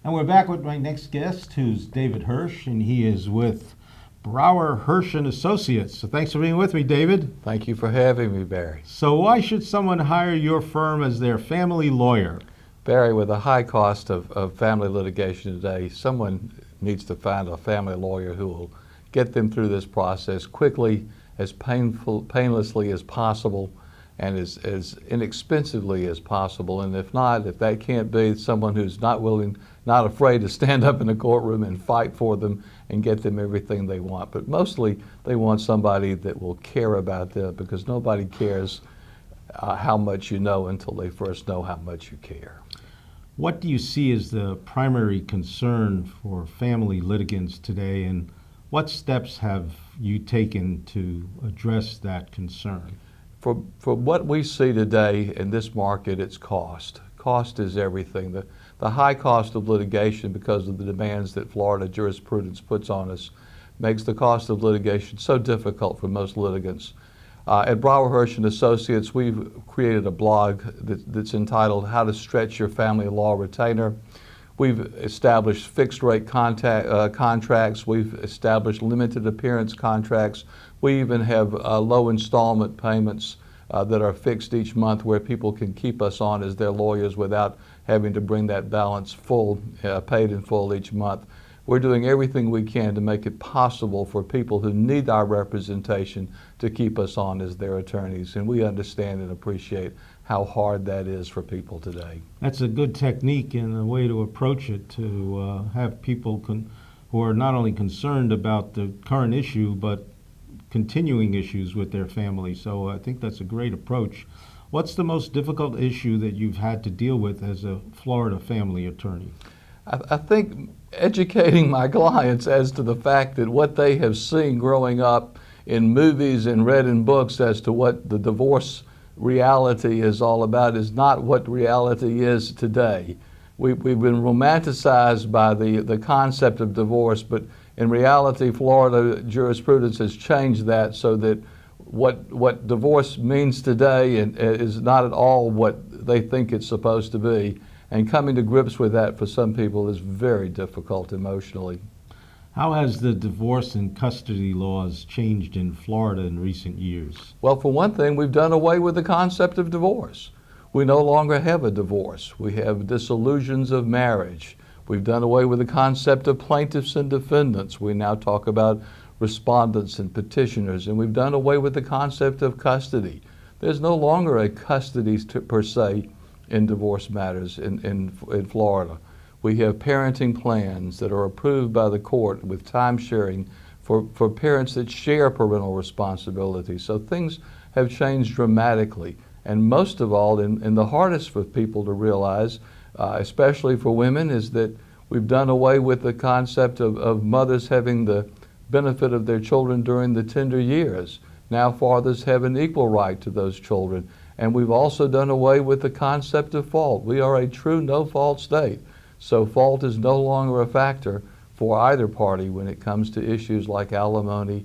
And we're back with my next guest, who's David Hirsch, and he is with Brawer, Hirsch and Associates. So thanks for being with me, David. Thank you for having me, Barry. So why should someone hire your firm as their family lawyer? Barry, with a high cost of family litigation today, someone needs to find a family lawyer who will get them through this process quickly, as painlessly as possible, and as inexpensively as possible. And if that can't be, someone who's not afraid to stand up in the courtroom and fight for them and get them everything they want. But mostly they want somebody that will care about them, because nobody cares how much you know until they first know how much you care. What do you see as the primary concern for family litigants today, and what steps have you taken to address that concern? For what we see today in this market, it's cost. Cost is everything. The high cost of litigation, because of the demands that Florida jurisprudence puts on us, makes the cost of litigation so difficult for most litigants. At Brawer, Hirsch and Associates, we've created a blog that's entitled How to Stretch Your Family Law Retainer. We've established fixed rate contracts. We've established limited appearance contracts. We even have low installment payments that are fixed each month, where people can keep us on as their lawyers without having to bring that balance paid in full each month. We're doing everything we can to make it possible for people who need our representation to keep us on as their attorneys, and we understand and appreciate how hard that is for people today. That's a good technique and a way to approach it, to have people who are not only concerned about the current issue, but continuing issues with their family. So I think that's a great approach. What's the most difficult issue that you've had to deal with as a Florida family attorney? I think educating my clients as to the fact that what they have seen growing up in movies and read in books as to what the divorce reality is all about is not what reality is today. We've been romanticized by the concept of divorce, but in reality, Florida jurisprudence has changed that so that what divorce means today is not at all what they think it's supposed to be. And coming to grips with that for some people is very difficult emotionally. How has the divorce and custody laws changed in Florida in recent years? Well, for one thing, we've done away with the concept of divorce. We no longer have a divorce. We have dissolutions of marriage. We've done away with the concept of plaintiffs and defendants. We now talk about respondents and petitioners, and we've done away with the concept of custody. There's no longer a custody per se in divorce matters in Florida. We have parenting plans that are approved by the court with time sharing for parents that share parental responsibility. So things have changed dramatically. And most of all, and the hardest for people to realize, especially for women, is that we've done away with the concept of mothers having the benefit of their children during the tender years. Now fathers have an equal right to those children. And we've also done away with the concept of fault. We are a true no-fault state. So fault is no longer a factor for either party when it comes to issues like alimony.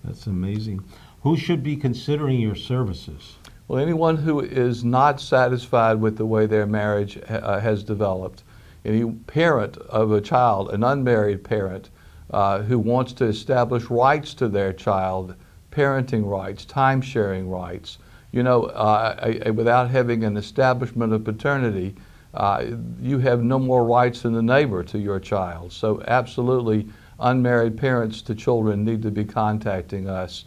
That's amazing. Who should be considering your services? Well, anyone who is not satisfied with the way their marriage has developed, any parent of a child, an unmarried parent, who wants to establish rights to their child, parenting rights, time-sharing rights. You know, without having an establishment of paternity, you have no more rights than the neighbor to your child. So absolutely, unmarried parents to children need to be contacting us.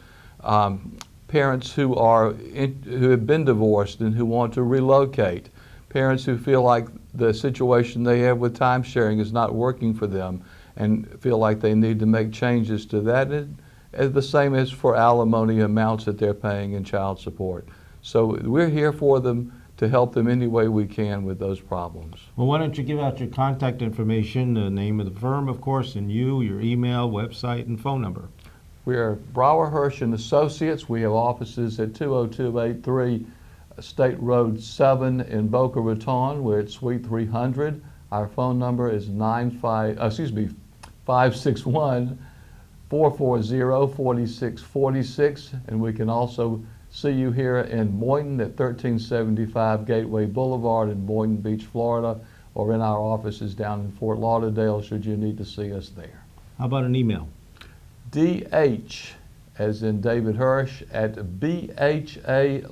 Parents who have been divorced and who want to relocate. Parents who feel like the situation they have with time sharing is not working for them and feel like they need to make changes to that. And the same as for alimony amounts that they're paying in child support. So we're here for them to help them any way we can with those problems. Well, why don't you give out your contact information, the name of the firm, of course, and your email, website, and phone number. We are Brawer, Hirsch and Associates. We have offices at 20283 State Road 7 in Boca Raton. We're at Suite 300. Our phone number is 540-4646, and we can also see you here in Boynton at 1375 Gateway Boulevard in Boynton Beach, Florida, or in our offices down in Fort Lauderdale should you need to see us there. How about an email? DH, as in David Hirsch, at bhalaws.com.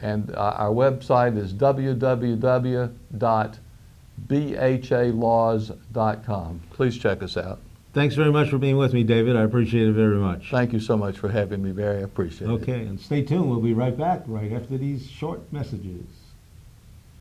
And our website is www.bhalaws.com. Please check us out. Thanks very much for being with me, David. I appreciate it very much. Thank you so much for having me, Barry. I appreciate it. Okay, and stay tuned. We'll be right back right after these short messages.